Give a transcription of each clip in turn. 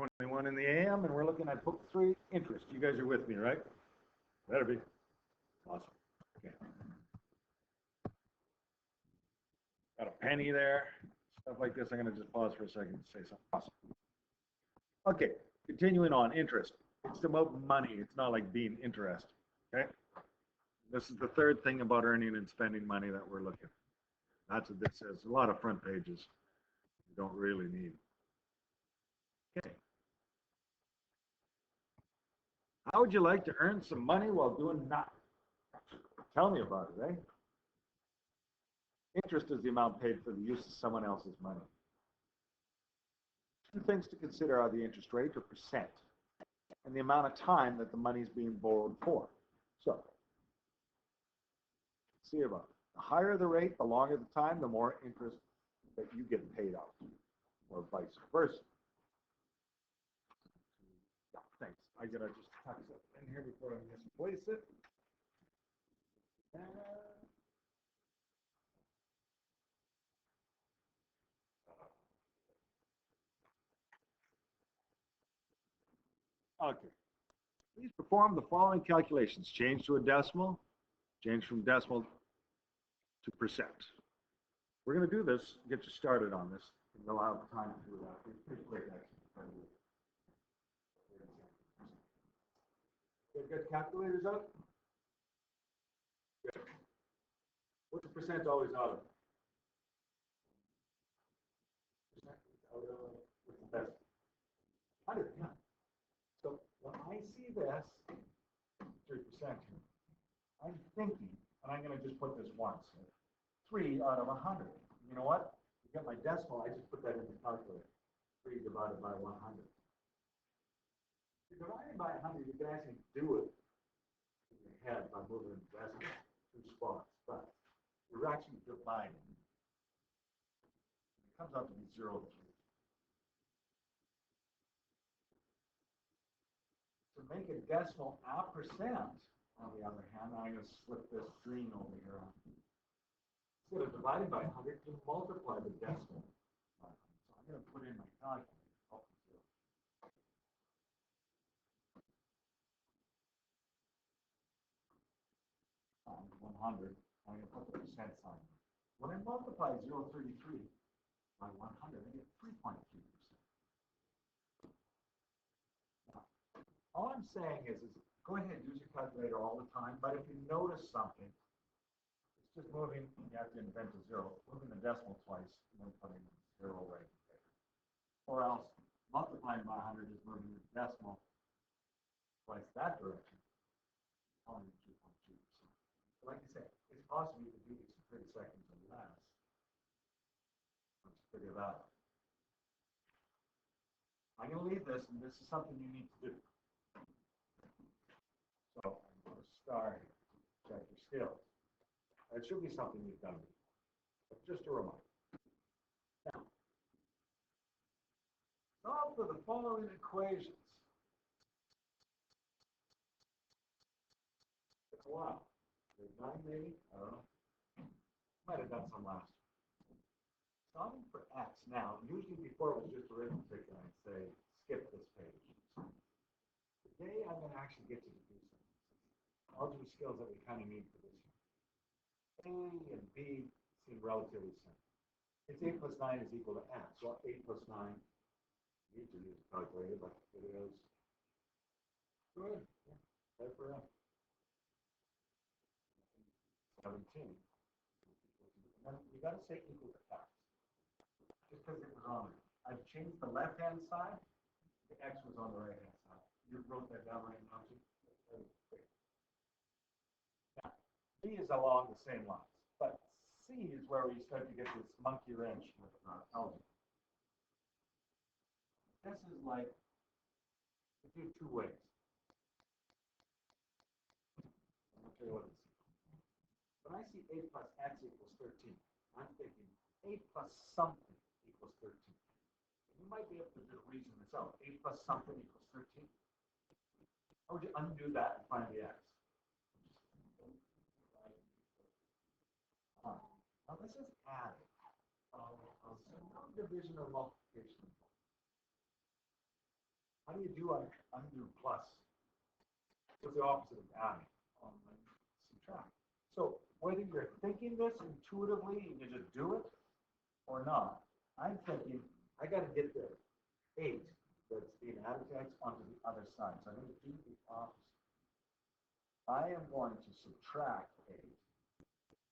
4:21 in the AM, and we're looking at book 3, interest. You guys are with me, right? Better be. Awesome. Okay. Got a penny there. Stuff like this. I'm going to just pause for a second to say something. Awesome. Okay, continuing on, interest. It's about money. It's not like being interested. Okay? This is the third thing about earning and spending money that we're looking at. That's what this says. A lot of front pages you don't really need. Okay. How would you like to earn some money while doing nothing? Tell me about it, eh? Interest is the amount paid for the use of someone else's money. Two things to consider are the interest rate, or percent, and the amount of time that the money is being borrowed for. So, see about it. The higher the rate, the longer the time, the more interest that you get paid out, or vice versa. Yeah, thanks. I gotta just tuck it in here before I misplace it. Okay. Please perform the following calculations. Change to a decimal, change from decimal to percent. We're going to do this, get you started on this, and we'll have time to do that. It's pretty quick, actually. Get calculators up? Good. What's the percent always out of? Percent out of what's the best? 100, yeah. So when I see this, 3%, I'm thinking, and I'm going to just put this once, 3 out of 100. You know what? You get my decimal, I just put that in the calculator. 3 divided by 100. If you're dividing by 100, you can actually do it in your head by moving the decimal 2 spots, but you're actually dividing. It comes out to be 0.3. To make a decimal a percent, on the other hand, I'm going to slip this green over here. Instead of dividing by 100, you multiply the decimal. So I'm going to put in my calculator. 100. I'm going to put the percent sign. When I multiply 0.33 by 100, I get 3.3%. Now, all I'm saying is go ahead and use your calculator all the time, but if you notice something, it's just moving, you have to invent a zero, moving the decimal twice, and then putting zero right there. Or else, multiplying by 100 is moving the decimal twice that direction, only 2.2%. Like I said, it's possible you can do this in 30 seconds or less. Let's figure that out. I'm going to leave this, and this is something you need to do. So I'm going to start, check your skills. It should be something you've done before, but just a reminder. Now, solve for the following equations. It's a while. 9 maybe? I don't know. Might have done some last year. Solving for x. Now, usually before it was just arithmetic, and I'd say, skip this page. Today, I'm going to actually get you to do some algebra skills that we kind of need for this year. A and B seem relatively simple. It's 8 plus 9 is equal to x. Well, 8 plus 9, you need to use a calculator, but it is. Good. Yeah. There for x. 17. And then you got to say equal to x. Just because it was on it. I've changed the left-hand side. The x was on the right-hand side. You wrote that down right now, too? Now, B is along the same lines. But C is where we start to get this monkey wrench with algebra. This is like, you do 2 ways. I'll tell you what this is. When I see 8 plus x equals 13, I'm thinking 8 plus something equals 13. And you might be able to just reason this out. 8 plus something equals 13. How would you undo that and find the x? Now this is adding. So no division or multiplication. How do you do undo plus? What's the opposite of adding? Subtract. So whether you're thinking this intuitively and you just do it or not, I'm thinking I got to get the 8 that's being added to x onto the other side. So I'm going to do the opposite. I am going to subtract 8.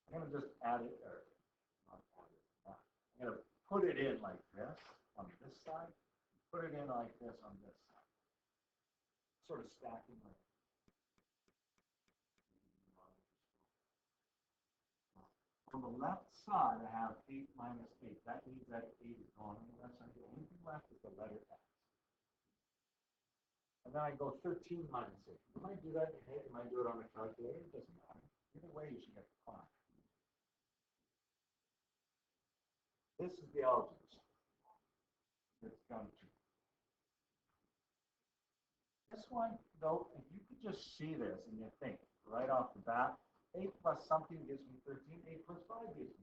I'm going to just add it, or not add it. I'm going to put it in like this on this side, put it in like this on this side. Sort of stacking like on the left side, I have 8 minus 8. That means that 8 is gone on the left side. The only thing left is the letter x. And then I go 13 minus 8. You might do that in your head. You might do it on a calculator. It doesn't matter. Either way, you should get the 5. This is the algebra. It's down to. This one, though, if you could just see this and you think right off the bat, 8 plus something gives me 13, 8 plus 5 gives me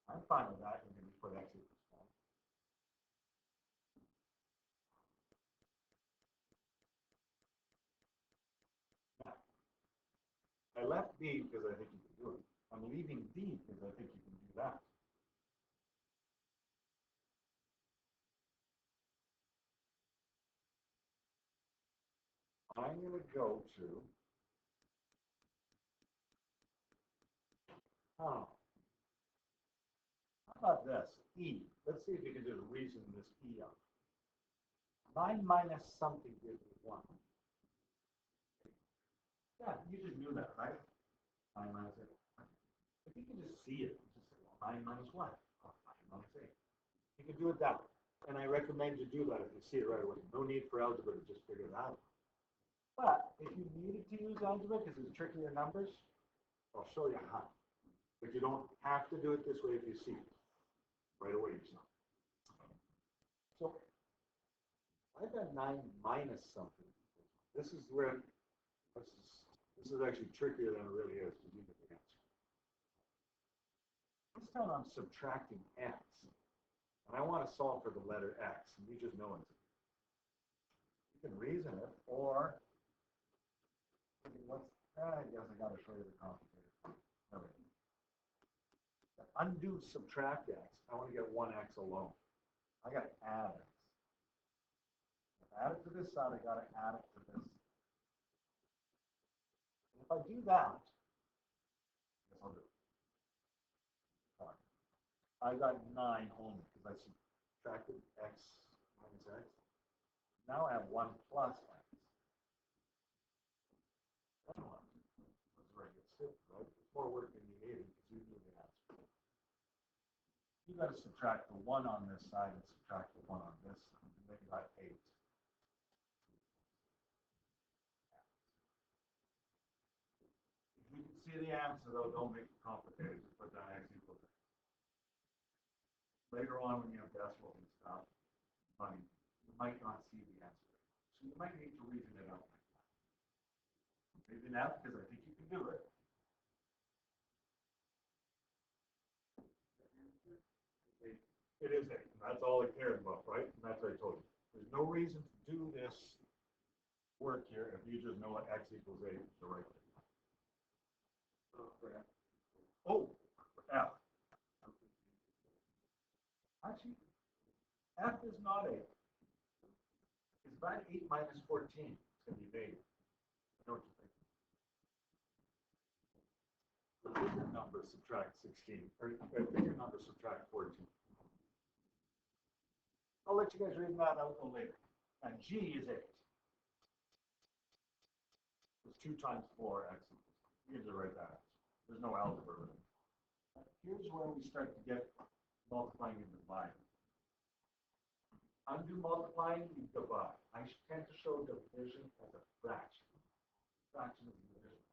13. I'm fine with that, and then we put x equals 5. Now, I left B because I think you can do it. I'm leaving D because I think you can do that. I'm going to go to, how about this, E. Let's see if you can just reason this E out. 9 minus something gives me 1. Yeah, you just knew that, right? 9 minus 8. If you can just see it, just say, well, 9 minus 1. Oh, 9 minus 8. You can do it that way. And I recommend you do that if you see it right away. No need for algebra to just figure it out. But if you needed to use algebra because it's trickier numbers, I'll show you how. But you don't have to do it this way if you see it right away yourself. So I've got 9 minus something. This is where this is actually trickier than it really is to do the answer. This time I'm subtracting x. And I want to solve for the letter x. And you just know it. You can reason it, or I guess I got to show you the complicated. Okay. Undo subtract x. I want to get 1x alone. I got to add x. Add it to this side, I got to add it to this. If I do that, I guess I'll do it. Fine. I got 9 only because I subtracted x minus x. Now I have 1 plus x. That's where it gets simple, right? It's more work than you needed because you knew the answer. You got to subtract the 1 on this side and subtract the 1 on this side. And then you got 8. If you can see the answer, though, don't make it complicated. Just put down x equals x. Later on, when you have decimals and stuff, you might not see the answer. So you might need to reason it out like that. Maybe not, because I think you can do it. It is 8. And that's all it cares about, right? And that's what I told you. There's no reason to do this work here if you just know what x equals 8 is the right thing. Oh, F. Actually, F is not 8. It's about 8 minus 14. It's going to be negative. I know what you think. The bigger number subtract 16, or the bigger number subtract 14. I'll let you guys read that out later. And G is 8. It's 2 times 4 x equals. You can just write that. There's no algebra. Here's where we start to get multiplying and dividing. Undo multiplying, you divide. I tend to show division as a fraction. Fraction is division.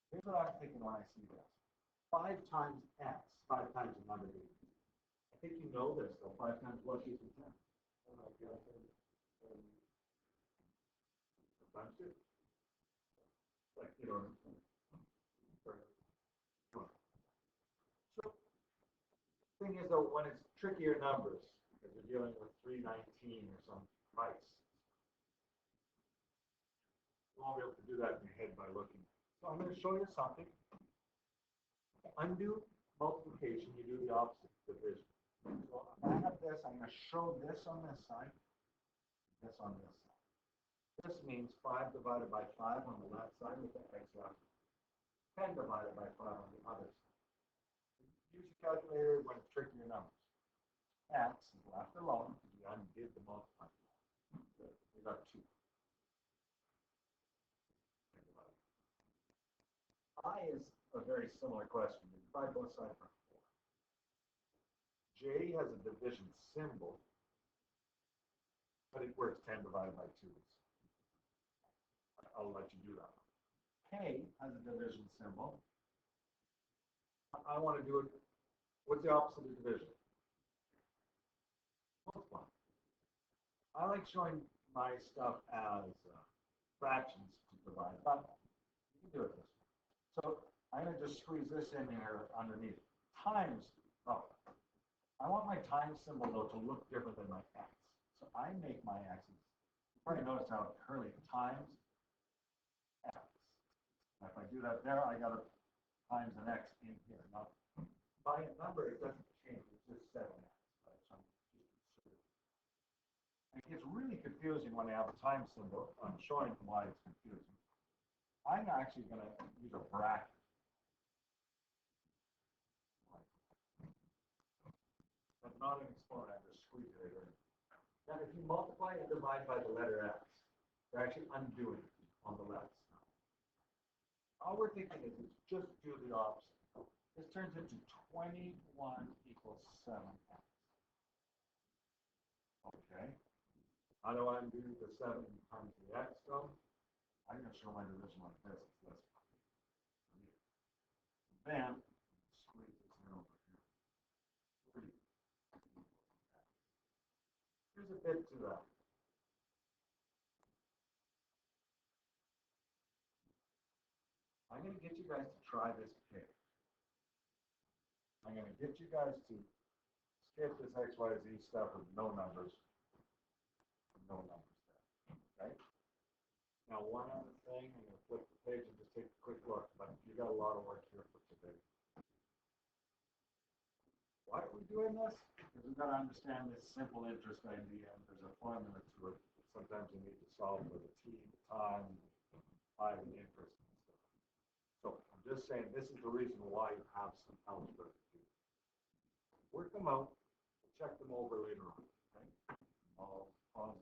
Here's what I'm thinking when I see this. 5 times x, 5 times a number. I think you know this, though. 5 times what equals 10? Oh my God. Like, you know. So, thing is, though, when it's trickier numbers, because you're dealing with 319 or some price, won't be able to do that in your head by looking. So I'm going to show you something. To undo multiplication, you do the opposite, division. So if I have this, I'm going to show this on this side, this on this side. This means 5 divided by 5 on the left side with the x left. 10 divided by 5 on the other side. Use your calculator when tricking your numbers. X is left alone because we undid the multiply. We got 2. I is a very similar question. You divide both sides by 4. J has a division symbol, but it works 10 divided by 2. I'll let you do that. K has a division symbol. I want to do it. What's the opposite of division? Multiply. I like showing my stuff as fractions to divide, but you can do it this way. So I'm going to just squeeze this in here underneath. Times, oh, I want my times symbol, though, to look different than my x. So I make my x's. You probably notice how curly times x. And if I do that there, I got to times an x in here. Now, by a number, it doesn't change. It's just 7x. Right? So it gets really confusing when I have a time symbol. I'm showing why it's confusing. I'm actually going to use a bracket. But not an exponent, I'm just squeezing it in. Now, if you multiply and divide by the letter x, you're actually undoing it on the left side. All we're thinking is it's just do the opposite. This turns into 21 equals 7x. Okay. How do I undo the 7 times the x go? I'm going to show my division like this. It's less clear. Then, squeeze this in over here. 3. Here's a bit to that. I'm going to get you guys to try this page. I'm going to get you guys to skip this x, y, z stuff with no numbers. No numbers there. Okay? Now, one other thing, I'm going to flip the page and just take a quick look, but you got a lot of work here for today. Why are we doing this? Because we've got to understand this simple interest idea, and there's a formula to it. Sometimes you need to solve for the t, the time, pi, and interest and stuff. So I'm just saying this is the reason why you have some algebra to do. Work them out, check them over later on. Okay? I'll pause